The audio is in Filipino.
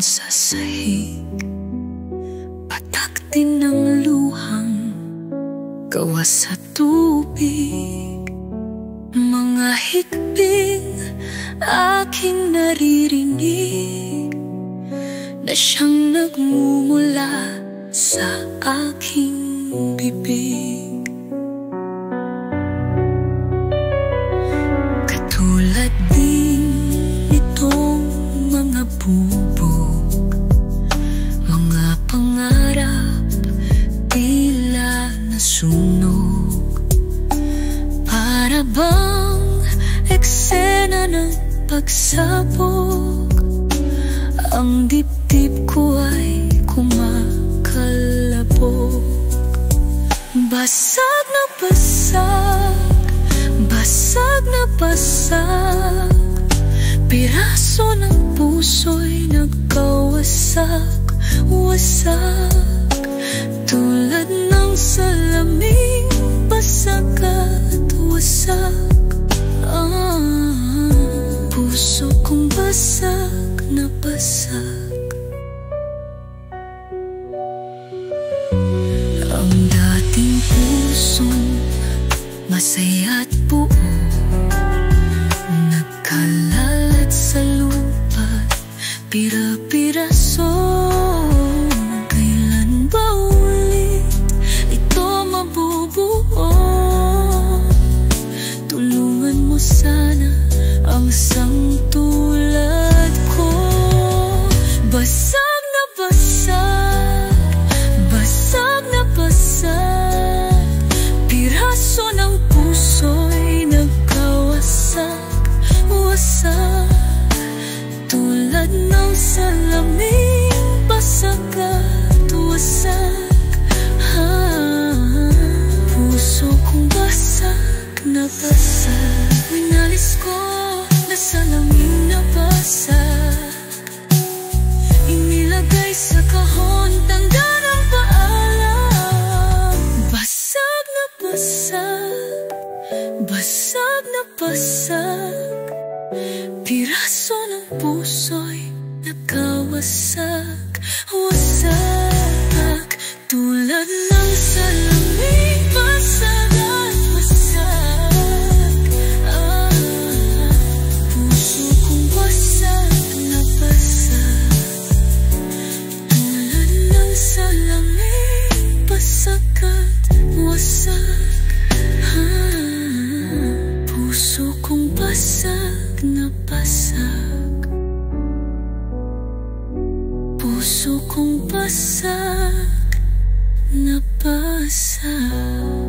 sa sahig, patak din ng luhang gawa sa tubig. Mga higping aking naririnig na siyang nagmumula sa aking bibig. Katulad din itong mga bubog, mga pangarap tila nasunog. Para bang eksena ng pagsabog, ang dibdib ko ay kumakalabog. Basag na basag, basag na basag, piraso ng puso'y nagkawasak, wasak. Tulad ng salaming basag at wasak. Puso kong basag na basag. Ang dating pusong masaya at buo, nagkalalat sa lupa, pira-piraso. Kailan ba ulit ito mabubuo? Tulungan mo sana ang sangtulad ko. Basag na basag, basag na basag, piraso ng puso'y nagkawasak, wasak. Tulad ng salaming basag at wasak. Puso kong basag na basag, winalis ko na salamin na basag, inilagay sa kahon, tanda ng paalam. Basag na basag, basag na basag, piraso ng puso'y nagkawasak, wasak. Tulad ng salaming basag at wasak. Puso kong basag na basag, tulad ng salaming basag at wasak. Puso kong basag na basag, puso kong basag na basag.